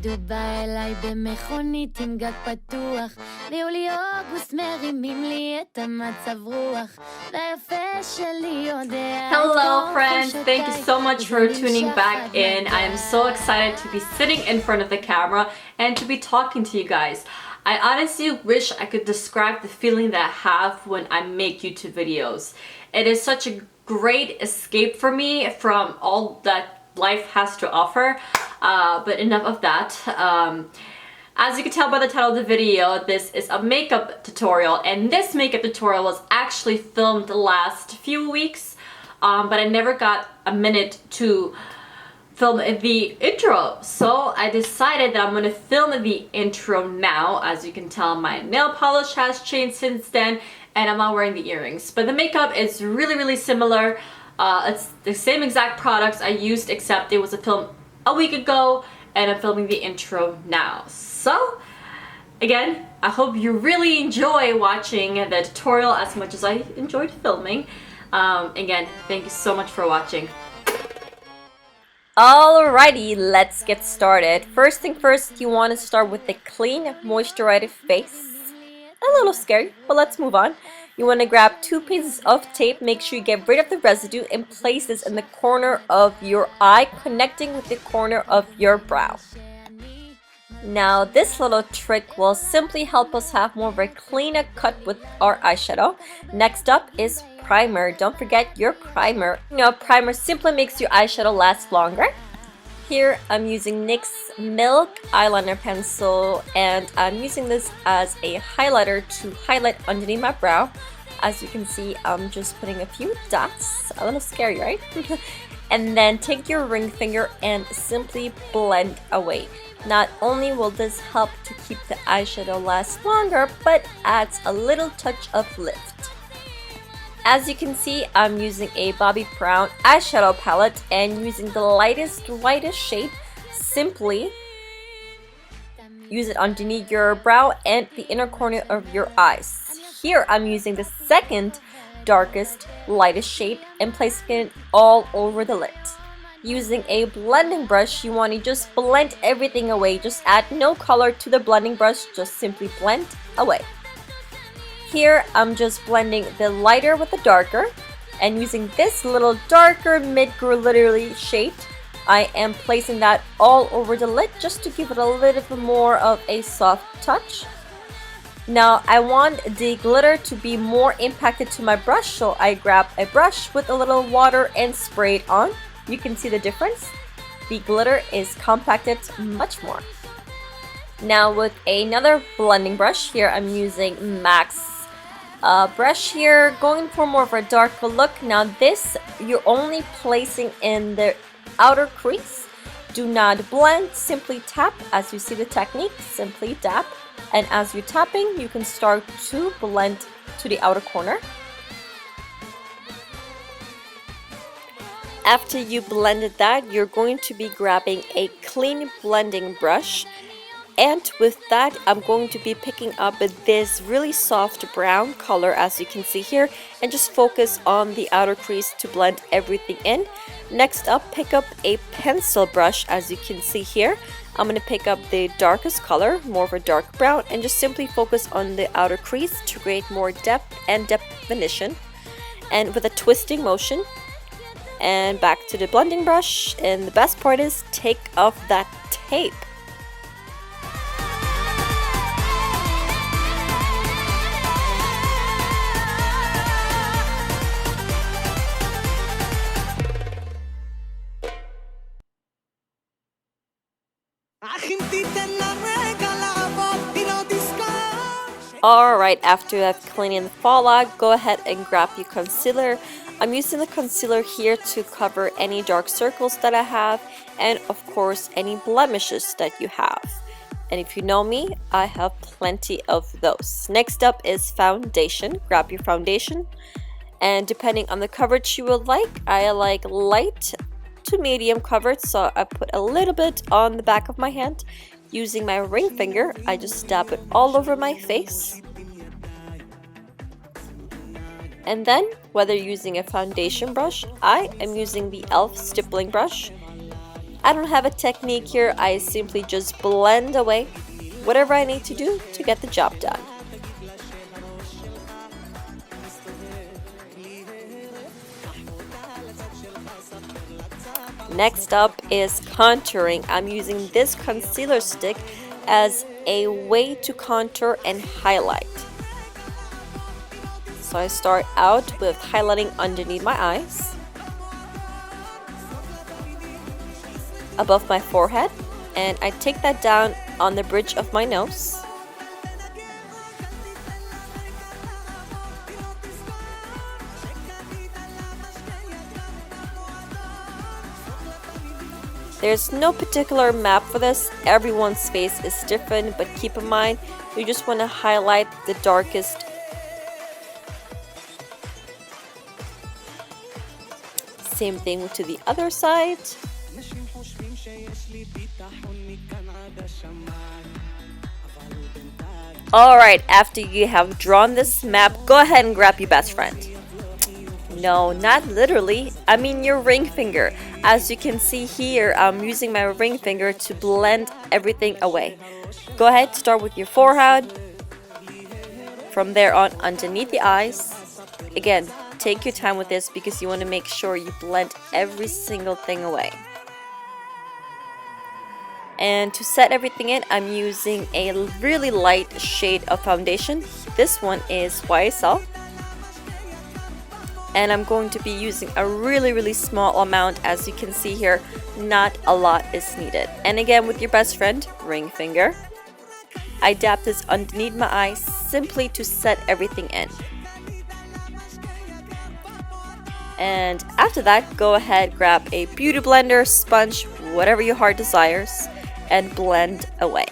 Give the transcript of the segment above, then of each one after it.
תמיד הוא בא אליי במכונית עם גג פתוח ויולי אוגוסט מרימים לי את המצב רוח והיפה שלי יודע Hello friends, thank you so much for tuning back in. I am so excited to be sitting in front of the camera and to be talking to you guys. I honestly wish I could describe the feeling that I have when I make YouTube videos. It is such a great escape for me from all that life has to offer, but enough of that. As you can tell by the title of the video, this is a makeup tutorial, and this makeup tutorial was actually filmed the last few weeks, but I never got a minute to film the intro, so I decided that I'm going to film the intro now. As you can tell, my nail polish has changed since then, and I'm not wearing the earrings, but the makeup is really similar. It's the same exact products I used, except it was a film a week ago and I'm filming the intro now. So again, I hope you really enjoy watching the tutorial as much as I enjoyed filming. Again, thank you so much for watching. Alrighty, let's get started. First thing first, you want to start with a clean, moisturized face. A little scary, but let's move on. You want to grab 2 pieces of tape, make sure you get rid of the residue and place this in the corner of your eye, connecting with the corner of your brow. Now this little trick will simply help us have more of a cleaner cut with our eyeshadow. Next up is primer. Don't forget your primer. Primer simply makes your eyeshadow last longer. Here I'm using NYX Milk eyeliner pencil, and I'm using this as a highlighter to highlight underneath my brow. As you can see, I'm just putting a few dots. A little scary, right? And then take your ring finger and simply blend away. Not only will this help to keep the eyeshadow last longer, but adds a little touch of lift. As you can see, I'm using a Bobbi Brown eyeshadow palette and using the lightest shade. Simply use it underneath your brow and the inner corner of your eyes. Here I'm using the second darkest, lightest shade and placing it all over the lid. Using a blending brush, you want to just blend everything away. Just add no color to the blending brush, just simply blend away. Here I'm just blending the lighter with the darker, and using this little darker mid-glittery shade, I am placing that all over the lid just to give it a little bit more of a soft touch. Now I want the glitter to be more impacted to my brush, so I grab a brush with a little water and spray it on. You can see the difference. The glitter is compacted much more. Now with another blending brush, here I'm using MAC's brush here, going for more of a darker look. Now this, you're only placing in the outer crease. Do not blend, simply tap. As you see the technique, simply tap. And as you're tapping, you can start to blend to the outer corner. After you blended that, you're going to be grabbing a clean blending brush, and with that I'm going to be picking up this really soft brown color, as you can see here, and just focus on the outer crease to blend everything in. Next up, pick up a pencil brush. As you can see here, I'm going to pick up the darkest color, more of a dark brown, and just simply focus on the outer crease to create more depth and definition. And with a twisting motion, and back to the blending brush, and the best part is take off that tape. Alright, after I've cleaned the fallout, go ahead and grab your concealer. I'm using the concealer here to cover any dark circles that I have, and of course any blemishes that you have. And if you know me, I have plenty of those. Next up is foundation. Grab your foundation, and depending on the coverage you would like, I like light to medium coverage, so I put a little bit on the back of my hand. Using my ring finger, I just dab it all over my face. And then, whether using a foundation brush, I am using the e.l.f. stippling brush. I don't have a technique here, I simply just blend away whatever I need to do to get the job done. Next up is contouring. I'm using this concealer stick as a way to contour and highlight. So I start out with highlighting underneath my eyes, above my forehead, and I take that down on the bridge of my nose. There's no particular map for this, everyone's face is different, but keep in mind, you just want to highlight the darkest. Same thing to the other side. Alright, after you have drawn this map, go ahead and grab your best friend. No, not literally. I mean your ring finger. As you can see here, I'm using my ring finger to blend everything away. Go ahead, start with your forehead. From there on, underneath the eyes. Again, take your time with this because you want to make sure you blend every single thing away. And to set everything in, I'm using a really light shade of foundation. This one is YSL. And I'm going to be using a really small amount. As you can see here, not a lot is needed. And again, with your best friend, ring finger, I dab this underneath my eyes simply to set everything in. And after that, go ahead, grab a beauty blender, sponge, whatever your heart desires, and blend away.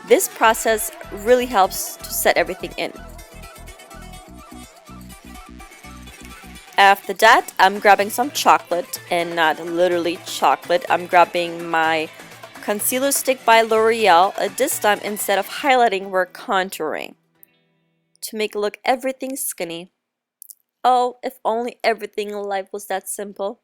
This process really helps to set everything in. After that, I'm grabbing some chocolate, and not literally chocolate. I'm grabbing my concealer stick by L'Oreal. This time, instead of highlighting, we're contouring to make it look everything skinny. Oh, if only everything in life was that simple.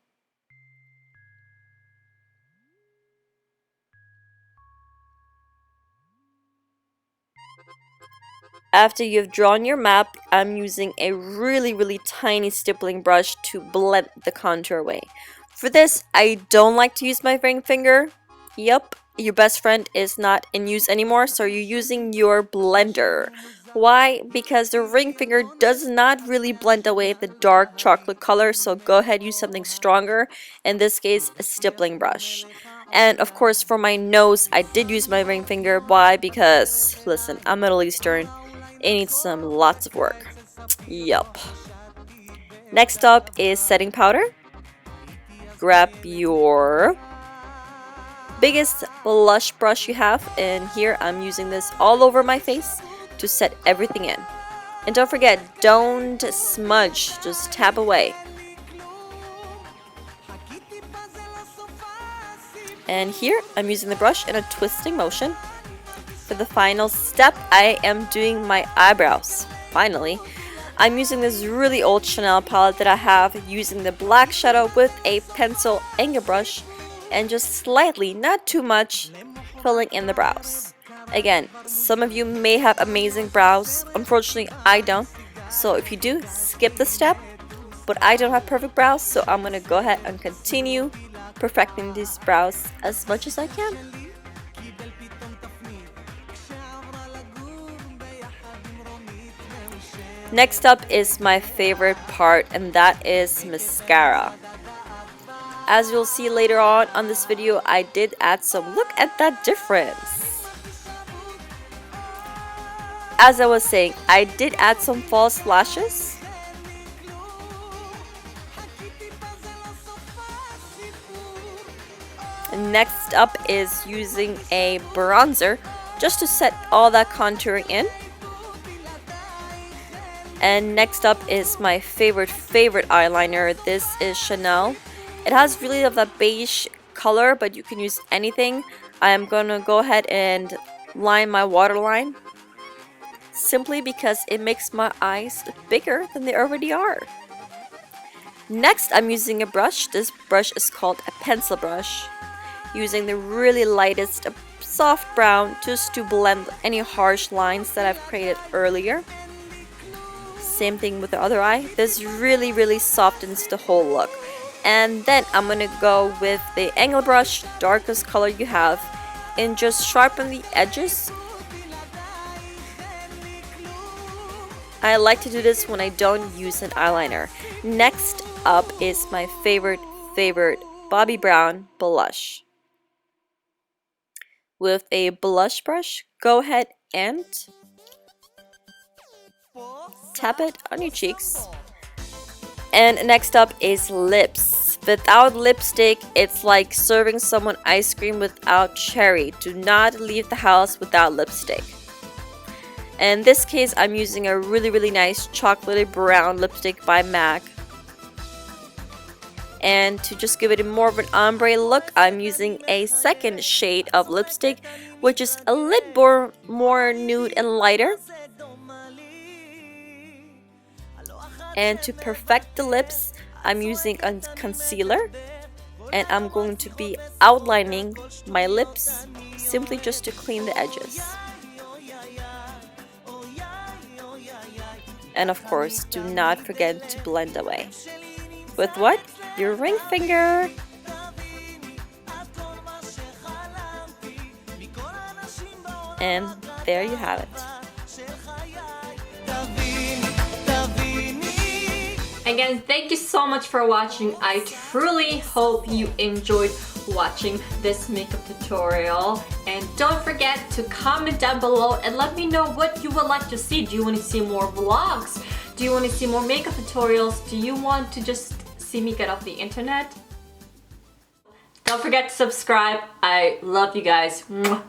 After you've drawn your map, I'm using a really tiny stippling brush to blend the contour away. For this, I don't like to use my ring finger. Yup, your best friend is not in use anymore, so you're using your blender. Why? Because the ring finger does not really blend away the dark chocolate color, so go ahead, use something stronger. In this case, a stippling brush. And of course, for my nose, I did use my ring finger. Why? Because, listen, I'm Middle Eastern. It needs lots of work. Yup. Next up is setting powder. Grab your biggest blush brush you have, and here I'm using this all over my face to set everything in. And don't forget, don't smudge, just tap away. And here I'm using the brush in a twisting motion. For the final step, I am doing my eyebrows. Finally, I'm using this really old Chanel palette that I have, using the black shadow with a pencil and a brush, and just slightly, not too much, filling in the brows. Again, some of you may have amazing brows. Unfortunately, I don't. So if you do, skip the step. But I don't have perfect brows, so I'm going to go ahead and continue perfecting these brows as much as I can. Next up is my favorite part, and that is mascara. As you'll see later on this video, I did add some. Look at that difference. As I was saying, I did add some false lashes. Next up is using a bronzer just to set all that contouring in. And next up is my favorite eyeliner. This is Chanel. It has really of that beige color, but you can use anything. I am gonna go ahead and line my waterline, simply because it makes my eyes bigger than they already are. Next, I'm using a brush. This brush is called a pencil brush. using the really lightest soft brown just to blend any harsh lines that I've created earlier. Same thing with the other eye. This really softens the whole look. And then I'm gonna go with the angle brush, darkest color you have, and just sharpen the edges. I like to do this when I don't use an eyeliner. Next up is my favorite Bobbi Brown blush. With a blush brush, go ahead and tap it on your cheeks. And next up is lips. Without lipstick, it's like serving someone ice cream without cherry. Do not leave the house without lipstick. In this case, I'm using a really nice chocolatey brown lipstick by MAC. And to just give it more of an ombre look, I'm using a second shade of lipstick, which is a little more nude and lighter. And to perfect the lips, I'm using a concealer. And I'm going to be outlining my lips simply just to clean the edges. And of course, do not forget to blend away. With what? Your ring finger. And there you have it. Again, thank you so much for watching. I truly hope you enjoyed watching this makeup tutorial. And don't forget to comment down below and let me know what you would like to see. Do you want to see more vlogs? Do you want to see more makeup tutorials? Do you want to just see me get off the internet? Don't forget to subscribe. I love you guys. Mwah.